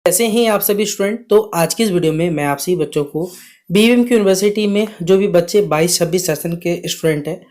कैसे हैं आप सभी स्टूडेंट। तो आज की इस वीडियो में मैं आप सभी बच्चों को बीवीएम की यूनिवर्सिटी में जो भी बच्चे 22-26 सेशन के स्टूडेंट हैं,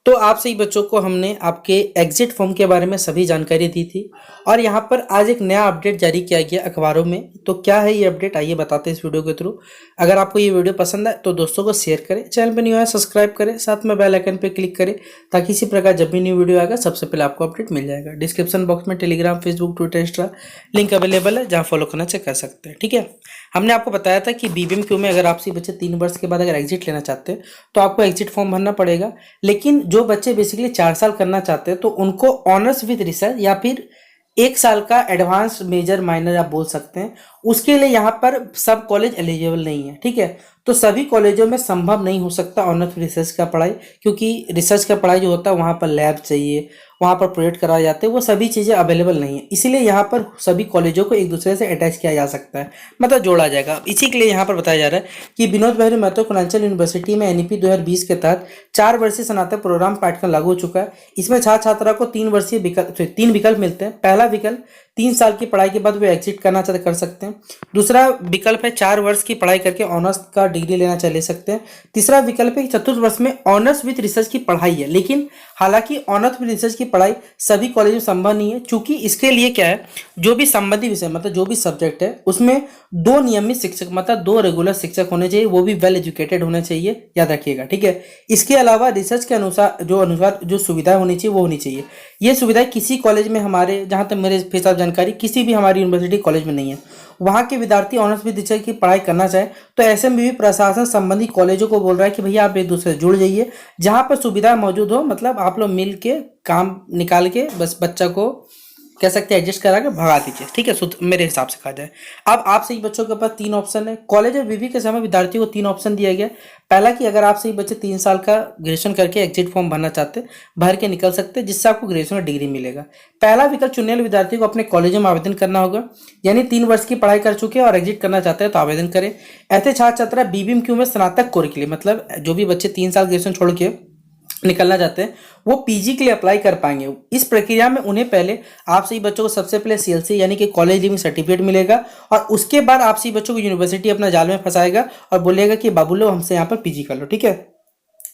तो आप सभी बच्चों को हमने आपके एग्जिट फॉर्म के बारे में सभी जानकारी दी थी। और यहाँ पर आज एक नया अपडेट जारी किया गया अखबारों में। तो क्या है ये अपडेट, आइए बताते हैं इस वीडियो के थ्रू। अगर आपको ये वीडियो पसंद आए तो दोस्तों को शेयर करें, चैनल पर न्यू आए सब्सक्राइब करें, साथ में बेल आइकन पर क्लिक करें ताकि इसी प्रकार जब भी न्यू वीडियो आएगा सबसे पहले आपको अपडेट मिल जाएगा। डिस्क्रिप्शन बॉक्स में Telegram, Facebook, Twitter, Insta link available है, जहाँ फॉलो करना चेक कर सकते हैं। ठीक है, हमने आपको बताया था कि बीबीएम क्यू में अगर आपसे बच्चे 3 वर्ष के बाद अगर एग्जिट लेना चाहते हैं तो आपको एग्जिट फॉर्म भरना पड़ेगा। लेकिन जो बच्चे बेसिकली 4 साल करना चाहते हैं तो उनको ऑनर्स विद रिसर्च या फिर 1 साल का एडवांस मेजर माइनर आप बोल सकते हैं, उसके लिए यहाँ पर सब कॉलेज एलिजिबल नहीं है। ठीक है, तो सभी कॉलेजों में संभव नहीं हो सकता ऑनर्स रिसर्च का पढ़ाई, क्योंकि रिसर्च का पढ़ाई जो होता है वहाँ पर लैब चाहिए, वहाँ पर प्रोजेक्ट कराए जाते हैं, वो सभी चीज़ें अवेलेबल नहीं है। इसीलिए यहाँ पर सभी कॉलेजों को एक दूसरे से अटैच किया जा सकता है, मतलब जोड़ा जाएगा। इसी के लिए यहाँ पर बताया जा रहा है कि विनोद बिहारी महतो पूर्वांचल यूनिवर्सिटी में एनईपी 2020 के तहत 4 वर्षीय स्नातक प्रोग्राम पाठ्यक्रम लागू हो चुका है। इसमें छात्र छात्रा को 3 विकल्प मिलते हैं। पहला विकल्प 3 साल की पढ़ाई के बाद वे एग्जिट करना चाहते कर सकते हैं। दूसरा विकल्प है 4 वर्ष की पढ़ाई करके ऑनर्स का डिग्री लेना चाहे ले सकते हैं। तीसरा विकल्प है कि चतुर्थ वर्ष में ऑनर्स विद रिसर्च की पढ़ाई है। लेकिन हालांकि ऑनर्स विद रिसर्च की पढ़ाई सभी कॉलेज में संभव नहीं है, क्योंकि इसके लिए क्या है, जो भी संबंधित विषय मतलब जो भी सब्जेक्ट है उसमें 2 नियमित शिक्षक मतलब 2 रेगुलर शिक्षक होने चाहिए, वो भी वेल एजुकेटेड होने चाहिए, याद रखिएगा। ठीक है, इसके अलावा रिसर्च के अनुसार जो सुविधाएं होनी चाहिए वो होनी चाहिए। ये सुविधाएं किसी कॉलेज में हमारे, जहां तक मेरे हिसाब जानकारी, किसी भी हमारी यूनिवर्सिटी कॉलेज में नहीं है। वहाँ के विद्यार्थी ऑनर्स विद रिसर्च की पढ़ाई करना चाहे तो ऐसे में भी प्रशासन संबंधी कॉलेजों को बोल रहा है कि भैया आप एक दूसरे से जुड़ जाइए, जहाँ पर सुविधा मौजूद हो, मतलब आप लोग मिल के काम निकाल के बस बच्चा को कह सकते हैं एडजस्ट करा के भगा दीजिए। ठीक है, मेरे हिसाब से कहा जाए। अब आप सही बच्चों के पास 3 ऑप्शन है। कॉलेज और बीबी के समय विद्यार्थियों को 3 ऑप्शन दिया गया। पहला कि अगर आप सही बच्चे 3 साल का ग्रेजुएशन करके एग्जिट फॉर्म भरना चाहते हैं, भर के निकल सकते हैं, जिससे आपको ग्रेजुएशन का डिग्री मिलेगा। पहला विकल्प चुनने वाले विद्यार्थी को अपने कॉलेज में आवेदन करना होगा, यानी 3 वर्ष की पढ़ाई कर चुके हैं और एग्जिट करना चाहते हैं तो आवेदन करें। ऐसे छात्र छात्रा बीबीएम क्यू में स्नातक कोर्स के लिए, मतलब जो भी बच्चे 3 साल ग्रेजुएशन छोड़ के निकलना चाहते हैं वो पीजी के लिए अप्लाई कर पाएंगे। इस प्रक्रिया में उन्हें पहले आप सही बच्चों को सबसे पहले सीएलसी यानी कि कॉलेज लिविंग सर्टिफिकेट मिलेगा, और उसके बाद आप सही बच्चों को यूनिवर्सिटी अपना जाल में फंसाएगा और बोलेगा कि बाबू लो हमसे यहाँ पर पीजी कर लो। ठीक है,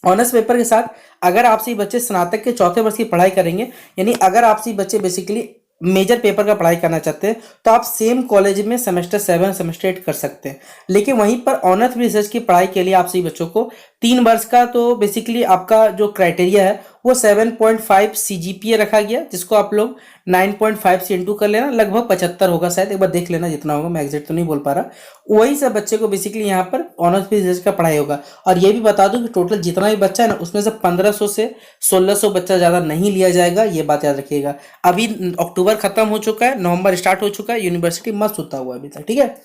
ऑनर्स पेपर के साथ अगर आप सही बच्चे स्नातक के 4थे वर्ष की पढ़ाई करेंगे, यानी अगर आप सही बच्चे बेसिकली मेजर पेपर का पढ़ाई करना चाहते हैं तो आप सेम कॉलेज में सेमेस्टर 7 सेमेस्टर 8 कर सकते हैं। लेकिन वहीं पर ऑनर्स रिसर्च की पढ़ाई के लिए आप सही बच्चों को 3 वर्ष का, तो बेसिकली आपका जो क्राइटेरिया है वो 7.5 सीजीपीए रखा गया, जिसको आप लोग 9.5 से इंटू कर लेना, लगभग 75 होगा शायद, एक बार देख लेना जितना होगा, मैं एग्जैक्ट तो नहीं बोल पा रहा। वही सब बच्चे को बेसिकली यहाँ पर ऑनर्स रिसर्च का पढ़ाई होगा। और ये भी बता दूं कि टोटल जितना भी बच्चा है ना, उसमें से 1500 से 1600 बच्चा ज़्यादा नहीं लिया जाएगा, ये बात याद रखिएगा। अभी अक्टूबर खत्म हो चुका है, नवंबर स्टार्ट हो चुका है, यूनिवर्सिटी मस्त होता हुआ अभी तक। ठीक है,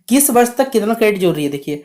किस वर्ष तक कितना क्रेडिट जोड़ रही है, देखिए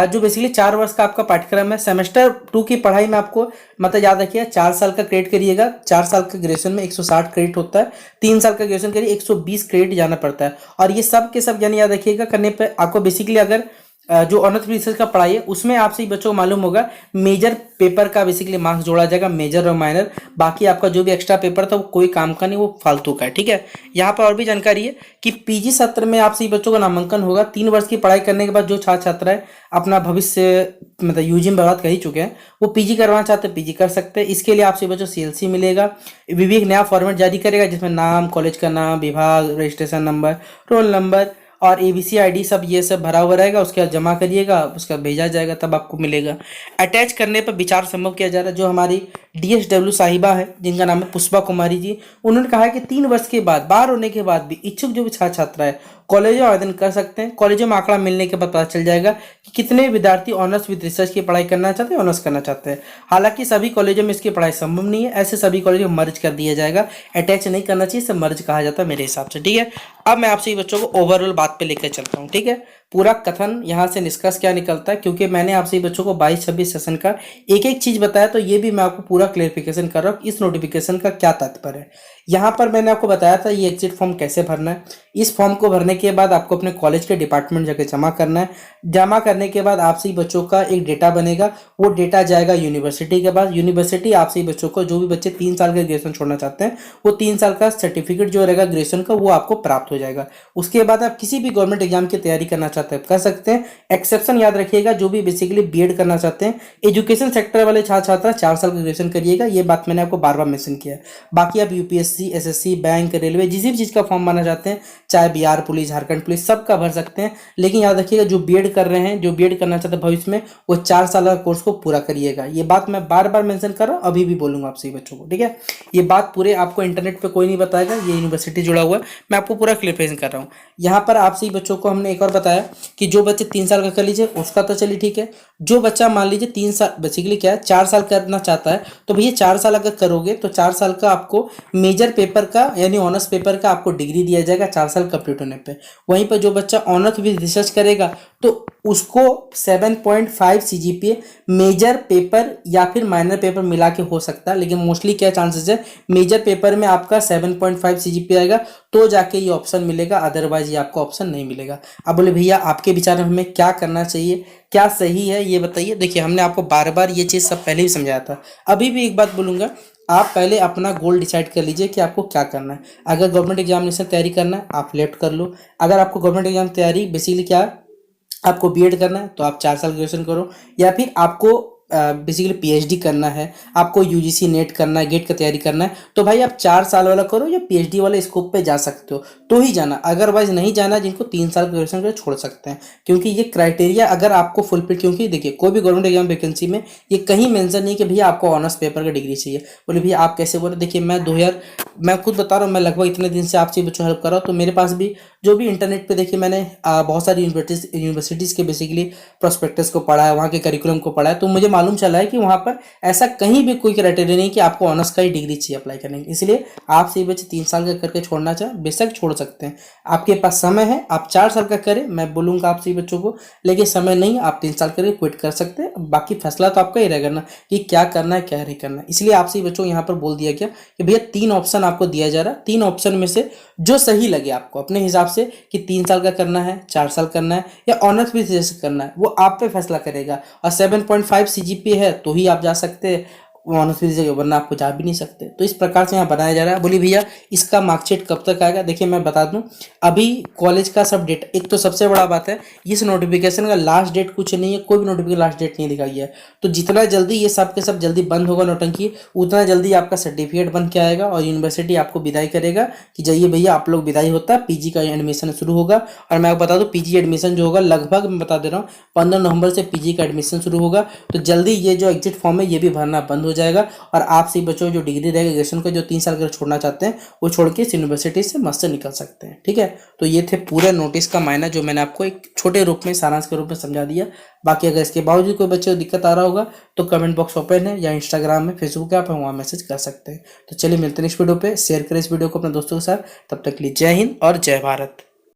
जो बेसिकली 4 वर्ष का आपका पाठ्यक्रम है, सेमेस्टर 2 की पढ़ाई में आपको मतलब याद रखिए 4 साल का क्रेडिट करिएगा। 4 साल का ग्रेजुएशन में 160 क्रेडिट होता है, 3 साल का ग्रेजुएशन करिए 120 क्रेडिट जाना पड़ता है। और ये सब के सब यानी याद रखिएगा करने पर आपको बेसिकली अगर जो ऑनर्स रिसर्च का पढ़ाई है उसमें आपसे बच्चों को मालूम होगा मेजर पेपर का बेसिकली मार्क्स जोड़ा जाएगा, मेजर और माइनर। बाकी आपका जो भी एक्स्ट्रा पेपर था वो कोई काम का नहीं, वो फालतू का है। ठीक है, यहाँ पर और भी जानकारी है कि पीजी सत्र में आपसे बच्चों का नामांकन होगा। 3 वर्ष की पढ़ाई करने के बाद जो छात्र छात्राएं अपना भविष्य मतलब यूजी में बर्बाद कर ही चुके हैं, वो पीजी करवाना चाहते हैं पीजी कर सकते हैं। इसके लिए आपसे बच्चों सीएलसी मिलेगा। विवेक एक नया फॉर्मेट जारी करेगा जिसमें नाम, कॉलेज का नाम, विभाग, रजिस्ट्रेशन नंबर, रोल नंबर और एबीसी आईडी सब ये सब भरा हुआ रहेगा। उसके बाद जमा करिएगा, उसका भेजा जाएगा, तब आपको मिलेगा। अटैच करने पर विचार संभव किया जा रहा है। जो हमारी डीएसडब्ल्यू साहिबा है, जिनका नाम है पुष्पा कुमारी जी, उन्होंने कहा है कि 3 वर्ष के बाद, बाहर होने के बाद भी इच्छुक जो भी छात्र छात्रा है कॉलेजों में आवेदन कर सकते हैं। कॉलेजों में आंकड़ा मिलने के बाद पता चल जाएगा कि कितने विद्यार्थी ऑनर्स विद रिसर्च की पढ़ाई करना चाहते हैं, ऑनर्स करना चाहते हैं। हालांकि सभी कॉलेजों में इसकी पढ़ाई संभव नहीं है, ऐसे सभी कॉलेजों में मर्ज कर दिया जाएगा। अटैच नहीं करना चाहिए, इसे मर्ज कहा जाता है मेरे हिसाब से। ठीक है, अब मैं आपसे बच्चों को ओवरऑल बात पे लेकर चलता हूँ। ठीक है, पूरा कथन यहाँ से निष्कर्ष क्या निकलता है, क्योंकि मैंने आपसे बच्चों को 22-26 सेशन का एक एक चीज बताया, तो ये भी मैं आपको पूरा क्लेरिफिकेशन कर रहा हूँ इस नोटिफिकेशन का क्या तात्पर्य है। यहाँ पर मैंने आपको बताया था ये एग्जिट फॉर्म कैसे भरना है। इस फॉर्म को भरने के बाद आपको अपने कॉलेज के डिपार्टमेंट जाकर जमा करना है। जमा करने के बाद आपसे ही बच्चों का एक डेटा बनेगा, वो डेटा जाएगा यूनिवर्सिटी के पास। यूनिवर्सिटी आपसे ही बच्चों को, जो भी बच्चे 3 साल का ग्रेजुएशन छोड़ना चाहते हैं, वो 3 साल का सर्टिफिकेट जो रहेगा ग्रेजुएशन का, वो आपको प्राप्त हो जाएगा। उसके बाद आप किसी भी गवर्नमेंट एग्जाम की तैयारी करना चाहते हैं कर सकते हैं। एक्सेप्शन याद रखिएगा, जो भी बेसिकली बीएड करना चाहते हैं, एजुकेशन सेक्टर वाले छात्र छात्रा 4 साल का ग्रेजुएशन करिएगा, ये बात मैंने आपको बार बार मेंशन किया है। बाकी आप यूपीएससी, एसएससी, बैंक, रेलवे, जिस भी चीज़ का फॉर्म भरना चाहते हैं, चाहे बिहार पुलिस, झारखंड पुलिस, सबका भर सकते हैं। लेकिन याद रखिएगा, जो बीएड कर रहे हैं, जो बीएड करना चाहते हैं भविष्य में, वो 4 साल का कोर्स को पूरा करिएगा। ये बात मैं बार बार मेंशन कर रहा हूँ, अभी भी बोलूंगा आप सभी बच्चों को, ठीक है। ये बात पूरे आपको इंटरनेट पे कोई नहीं बताएगा, ये यूनिवर्सिटी जुड़ा हुआ है, मैं आपको पूरा क्लियरिफिकेशन कर रहा हूँ। यहाँ पर आप सभी बच्चों को हमने एक और बताया कि जो बच्चे 3 साल का कर लीजिए उसका तो चलिए ठीक है। जो बच्चा मान लीजिए 3 साल, बेसिकली क्या है, 4 साल करना चाहता है, तो भैया 4 साल अगर करोगे तो 4 साल का आपको मेजर पेपर का यानी ऑनर्स पेपर का आपको डिग्री दिया जाएगा 4 साल कंप्लीट होने पे। वहीं पर जो बच्चा ऑनर्स विद रिसर्च करेगा तो उसको 7.5 सीजीपीए मेजर पेपर या फिर माइनर पेपर मिला के हो सकता है, लेकिन मोस्टली क्या चांसेस है, मेजर पेपर में आपका 7.5 सीजीपीए आएगा तो जाके ये ऑप्शन मिलेगा, अदरवाइज ये आपको ऑप्शन नहीं मिलेगा। अब बोले भैया आपके विचार में हमें क्या करना चाहिए, क्या सही है, ये बताइए। देखिए हमने आपको बार बार ये चीज़ सब पहले ही समझाया था, अभी भी एक बात बोलूँगा, आप पहले अपना गोल डिसाइड कर लीजिए कि आपको क्या करना है। अगर गवर्नमेंट एग्जामिनेशन तैयारी करना है आप लेफ्ट कर लो। अगर आपको गवर्नमेंट एग्जाम तैयारी बेसिकली क्या है, आपको बीएड करना है तो आप 4 साल ग्रेजुएशन करो, या फिर आपको बेसिकली पीएचडी करना है, आपको यूजीसी नेट करना है, गेट का तैयारी करना है, तो भाई आप 4 साल वाला करो या पीएचडी वाले स्कोप पे जा सकते हो तो ही जाना, अदरवाइज नहीं जाना। जिनको 3 साल ग्रेजुएशन कर छोड़ सकते हैं, क्योंकि ये क्राइटेरिया अगर आपको फुलफिल, क्योंकि देखिए कोई भी गवर्नमेंट एग्जाम वैकेंसी में ये कहीं मेंशन नहीं कि भैया आपको ऑनर्स पेपर का डिग्री चाहिए। बोले भैया आप कैसे बोले, देखिए मैं खुद बता रहा हूँ, मैं लगभग इतने दिन से आपसे बच्चों हेल्प कर रहा हूँ, तो मेरे पास भी जो भी इंटरनेट पे देखिए मैंने बहुत सारी यूनिवर्सिटीज़ के बेसिकली प्रोस्पेक्टस को पढ़ा है, वहाँ के करिकुलम को पढ़ा है, तो मुझे मालूम चला है कि वहाँ पर ऐसा कहीं भी कोई क्राइटेरिया नहीं कि आपको ऑनर्स का ही डिग्री चाहिए अप्लाई करने की। इसलिए आप सही बच्चे 3 साल का करके छोड़ना चाहे बेशक छोड़ सकते हैं, आपके पास समय है, आप 4 साल का करें, मैं बोलूँगा आप सही बच्चों को। लेकिन समय नहीं, आप 3 साल करें क्विट कर सकते हैं, बाकी फैसला तो आपका ही रहेगा ना कि क्या करना है क्या नहीं करना है। इसलिए आप सही बच्चों को यहाँ पर बोल दिया गया कि भैया 3 ऑप्शन आपको दिया जा रहा है, 3 ऑप्शन में से जो सही लगे आपको अपने हिसाब से कि 3 साल का करना है, 4 साल करना है या ऑनर्स भी करना है, वो आप पे फैसला करेगा। और 7.5 सीजीपीए है तो ही आप जा सकते हैं ऑनर्स की जगह, वरना आपको जा भी नहीं सकते। तो इस प्रकार से यहाँ बनाया जा रहा है। बोली भैया इसका मार्कशीट कब तक आएगा, देखिए मैं बता दूं, अभी कॉलेज का सब डेट, एक तो सबसे बड़ा बात है इस नोटिफिकेशन का लास्ट डेट कुछ नहीं है, कोई भी नोटिफिकेशन लास्ट डेट नहीं दिखाई है। तो जितना जल्दी ये सब के सब जल्दी बंद होगा नौटंकी, उतना जल्दी आपका सर्टिफिकेट बन के आएगा और यूनिवर्सिटी आपको विदाई करेगा कि जाइए भैया आप लोग विदाई होता है, पीजी का एडमिशन शुरू होगा। और मैं आपको बता दूं पीजी एडमिशन जो होगा लगभग मैं बता दे रहा हूँ 15 नवंबर से पीजी का एडमिशन शुरू होगा। तो जल्दी ये जो एग्जिट फॉर्म है ये भी भरना बंद हो जाएगा और आप सभी बच्चों जो डिग्री रहेगा ग्रेजुएशन को, जो 3 साल का छोड़ना चाहते हैं वो छोड़ के इस यूनिवर्सिटी से मस्त निकल सकते हैं, ठीक है। तो ये थे पूरे नोटिस का मायना जो मैंने आपको एक छोटे रूप में सारांश के रूप में समझा दिया। बाकी अगर इसके बावजूद कोई बच्चे को दिक्कत आ रहा होगा तो कमेंट बॉक्स ओपन है, या इंस्टाग्राम में, फेसबुक ऐप है, वहाँ मैसेज कर सकते हैं। तो चलिए मिलते हैं नेक्स्ट वीडियो पे, शेयर करें इस वीडियो को अपने दोस्तों के साथ। तब तक के लिए जय हिंद और जय भारत।